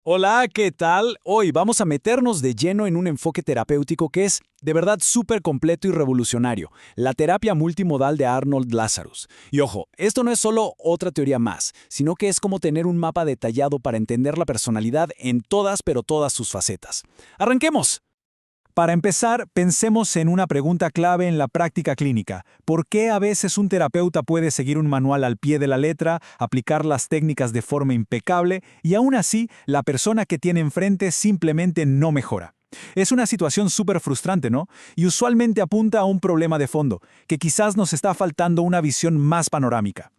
Hola, ¿qué tal? Hoy vamos a meternos de lleno en un enfoque terapéutico que es de verdad súper completo y revolucionario, la terapia multimodal de Arnold Lazarus. Y ojo, esto no es solo otra teoría más, sino que es como tener un mapa detallado para entender la personalidad en todas pero todas sus facetas. ¡Arranquemos! Para empezar, pensemos en una pregunta clave en la práctica clínica. ¿Por qué a veces un terapeuta puede seguir un manual al pie de la letra, aplicar las técnicas de forma impecable y aún así la persona que tiene enfrente simplemente no mejora? Es una situación súper frustrante, ¿no? Y usualmente apunta a un problema de fondo, que quizás nos está faltando una visión más panorámica.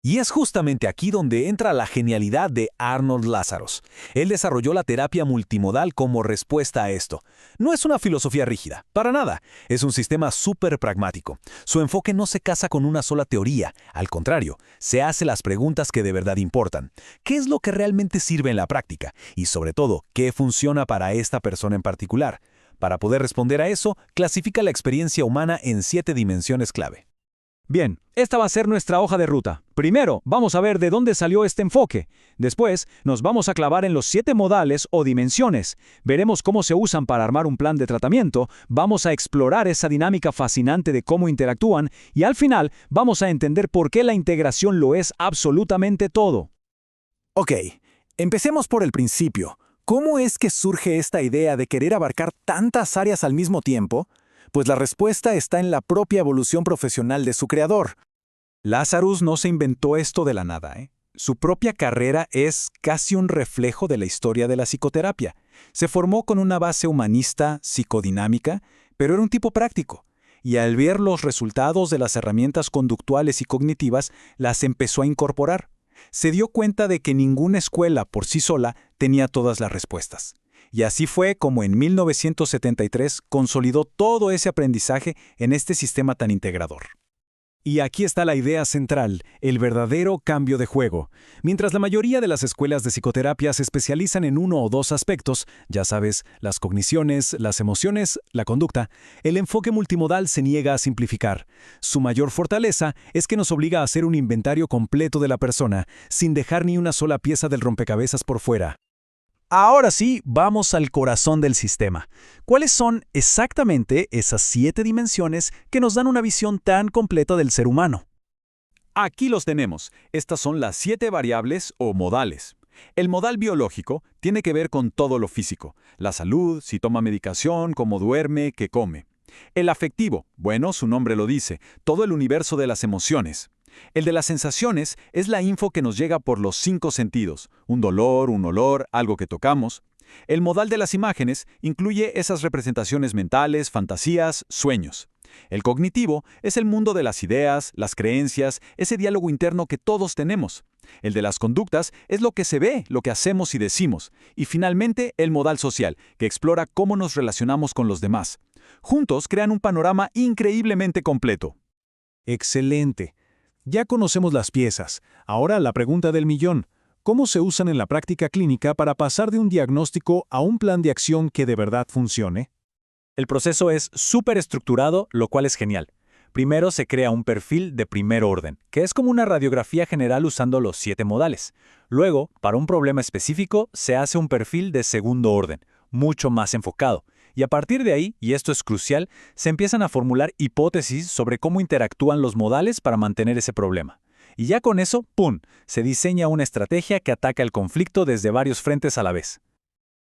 Y es justamente aquí donde entra la genialidad de Arnold Lazarus. Él desarrolló la terapia multimodal como respuesta a esto. No es una filosofía rígida, para nada. Es un sistema súper pragmático. Su enfoque no se casa con una sola teoría. Al contrario, se hace las preguntas que de verdad importan. ¿Qué es lo que realmente sirve en la práctica? Y sobre todo, ¿qué funciona para esta persona en particular? Para poder responder a eso, clasifica la experiencia humana en 7 dimensiones clave. Bien, esta va a ser nuestra hoja de ruta. Primero, vamos a ver de dónde salió este enfoque. Después, nos vamos a clavar en los 7 modales o dimensiones. Veremos cómo se usan para armar un plan de tratamiento, vamos a explorar esa dinámica fascinante de cómo interactúan y al final vamos a entender por qué la integración lo es absolutamente todo. Ok, empecemos por el principio. ¿Cómo es que surge esta idea de querer abarcar tantas áreas al mismo tiempo? Pues la respuesta está en la propia evolución profesional de su creador. Lazarus no se inventó esto de la nada, ¿eh? Su propia carrera es casi un reflejo de la historia de la psicoterapia. Se formó con una base humanista, psicodinámica, pero era un tipo práctico. Y al ver los resultados de las herramientas conductuales y cognitivas, las empezó a incorporar. Se dio cuenta de que ninguna escuela por sí sola tenía todas las respuestas. Y así fue como en 1973 consolidó todo ese aprendizaje en este sistema tan integrador. Y aquí está la idea central, el verdadero cambio de juego. Mientras la mayoría de las escuelas de psicoterapia se especializan en uno o dos aspectos, ya sabes, las cogniciones, las emociones, la conducta, el enfoque multimodal se niega a simplificar. Su mayor fortaleza es que nos obliga a hacer un inventario completo de la persona, sin dejar ni una sola pieza del rompecabezas por fuera. Ahora sí, vamos al corazón del sistema. ¿Cuáles son exactamente esas 7 dimensiones que nos dan una visión tan completa del ser humano? Aquí los tenemos. Estas son las 7 variables o modales. El modal biológico tiene que ver con todo lo físico, la salud, si toma medicación, cómo duerme, qué come. El afectivo, bueno, su nombre lo dice, todo el universo de las emociones. El de las sensaciones es la info que nos llega por los 5 sentidos, un dolor, un olor, algo que tocamos. El modal de las imágenes incluye esas representaciones mentales, fantasías, sueños. El cognitivo es el mundo de las ideas, las creencias, ese diálogo interno que todos tenemos. El de las conductas es lo que se ve, lo que hacemos y decimos. Y finalmente, el modal social, que explora cómo nos relacionamos con los demás. Juntos crean un panorama increíblemente completo. Excelente. Ya conocemos las piezas. Ahora la pregunta del millón. ¿Cómo se usan en la práctica clínica para pasar de un diagnóstico a un plan de acción que de verdad funcione? El proceso es súper estructurado, lo cual es genial. Primero se crea un perfil de primer orden, que es como una radiografía general usando los 7 modales. Luego, para un problema específico, se hace un perfil de segundo orden, mucho más enfocado. Y a partir de ahí, y esto es crucial, se empiezan a formular hipótesis sobre cómo interactúan los modales para mantener ese problema. Y ya con eso, ¡pum!, se diseña una estrategia que ataca el conflicto desde varios frentes a la vez.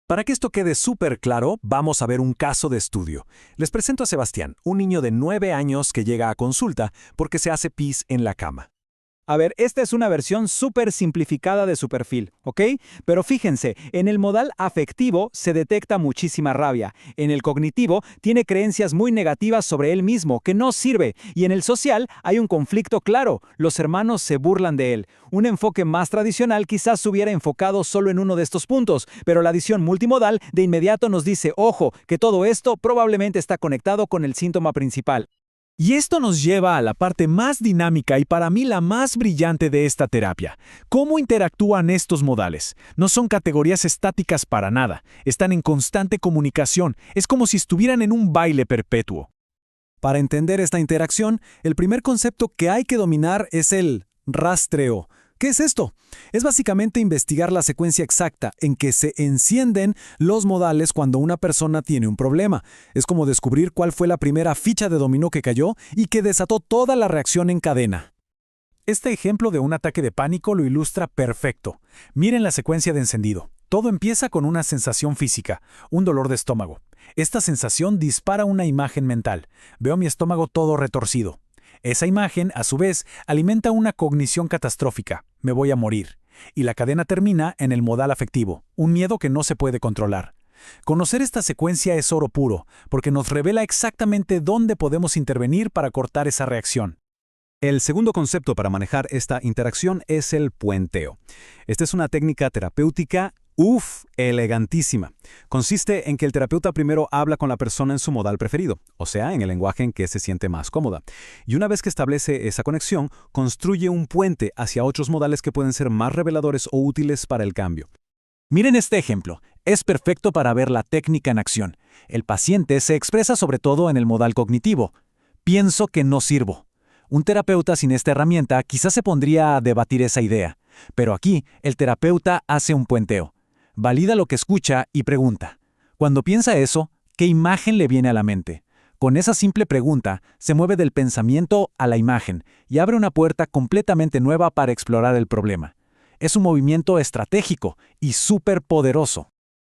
Para que esto quede súper claro, vamos a ver un caso de estudio. Les presento a Sebastián, un niño de 9 años que llega a consulta porque se hace pis en la cama. A ver, esta es una versión súper simplificada de su perfil, ¿ok? Pero fíjense, en el modal afectivo se detecta muchísima rabia, en el cognitivo tiene creencias muy negativas sobre él mismo, que no sirve, y en el social hay un conflicto claro, los hermanos se burlan de él. Un enfoque más tradicional quizás se hubiera enfocado solo en uno de estos puntos, pero la adición multimodal de inmediato nos dice, ojo, que todo esto probablemente está conectado con el síntoma principal. Y esto nos lleva a la parte más dinámica y para mí la más brillante de esta terapia. ¿Cómo interactúan estos modales? No son categorías estáticas para nada, están en constante comunicación, es como si estuvieran en un baile perpetuo. Para entender esta interacción, el primer concepto que hay que dominar es el rastreo, ¿Qué es esto? Es básicamente investigar la secuencia exacta en que se encienden los modales cuando una persona tiene un problema. Es como descubrir cuál fue la primera ficha de dominó que cayó y que desató toda la reacción en cadena. Este ejemplo de un ataque de pánico lo ilustra perfecto. Miren la secuencia de encendido. Todo empieza con una sensación física, un dolor de estómago. Esta sensación dispara una imagen mental. Veo mi estómago todo retorcido. Esa imagen, a su vez, alimenta una cognición catastrófica. Me voy a morir. Y la cadena termina en el modal afectivo, un miedo que no se puede controlar. Conocer esta secuencia es oro puro, porque nos revela exactamente dónde podemos intervenir para cortar esa reacción. El segundo concepto para manejar esta interacción es el puenteo. Esta es una técnica terapéutica elegantísima. Consiste en que el terapeuta primero habla con la persona en su modal preferido, o sea, en el lenguaje en que se siente más cómoda. Y una vez que establece esa conexión, construye un puente hacia otros modales que pueden ser más reveladores o útiles para el cambio. Miren este ejemplo. Es perfecto para ver la técnica en acción. El paciente se expresa sobre todo en el modal cognitivo. Pienso que no sirvo. Un terapeuta sin esta herramienta quizás se pondría a debatir esa idea. Pero aquí, el terapeuta hace un puenteo. Valida lo que escucha y pregunta. Cuando piensa eso, ¿qué imagen le viene a la mente? Con esa simple pregunta, se mueve del pensamiento a la imagen y abre una puerta completamente nueva para explorar el problema. Es un movimiento estratégico y súper poderoso.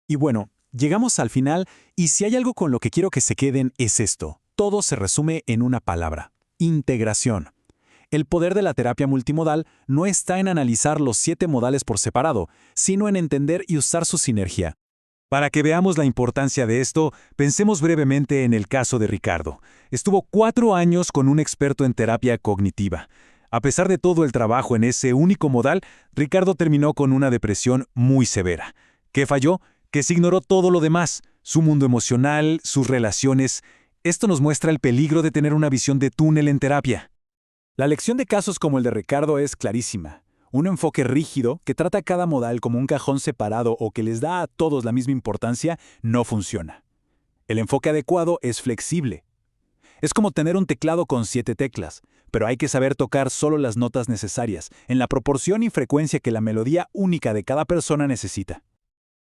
Y bueno, llegamos al final y si hay algo con lo que quiero que se queden es esto. Todo se resume en una palabra: integración. El poder de la terapia multimodal no está en analizar los 7 modales por separado, sino en entender y usar su sinergia. Para que veamos la importancia de esto, pensemos brevemente en el caso de Ricardo. Estuvo 4 años con un experto en terapia cognitiva. A pesar de todo el trabajo en ese único modal, Ricardo terminó con una depresión muy severa. ¿Qué falló? Que se ignoró todo lo demás, su mundo emocional, sus relaciones. Esto nos muestra el peligro de tener una visión de túnel en terapia. La lección de casos como el de Ricardo es clarísima. Un enfoque rígido que trata a cada modal como un cajón separado o que les da a todos la misma importancia no funciona. El enfoque adecuado es flexible. Es como tener un teclado con 7 teclas, pero hay que saber tocar solo las notas necesarias, en la proporción y frecuencia que la melodía única de cada persona necesita.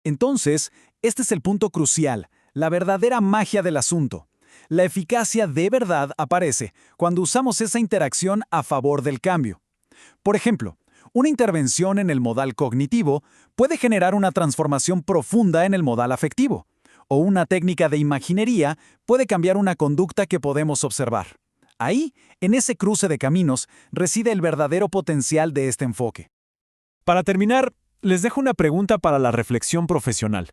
Entonces, este es el punto crucial, la verdadera magia del asunto. La eficacia de verdad aparece cuando usamos esa interacción a favor del cambio. Por ejemplo, una intervención en el modal cognitivo puede generar una transformación profunda en el modal afectivo, o una técnica de imaginería puede cambiar una conducta que podemos observar. Ahí, en ese cruce de caminos, reside el verdadero potencial de este enfoque. Para terminar, les dejo una pregunta para la reflexión profesional.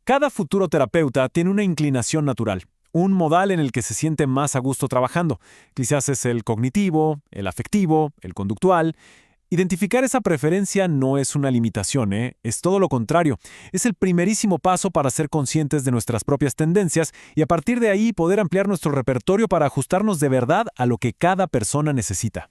Cada futuro terapeuta tiene una inclinación natural. Un modal en el que se siente más a gusto trabajando. Quizás es el cognitivo, el afectivo, el conductual. Identificar esa preferencia no es una limitación, es todo lo contrario. Es el primerísimo paso para ser conscientes de nuestras propias tendencias y a partir de ahí poder ampliar nuestro repertorio para ajustarnos de verdad a lo que cada persona necesita.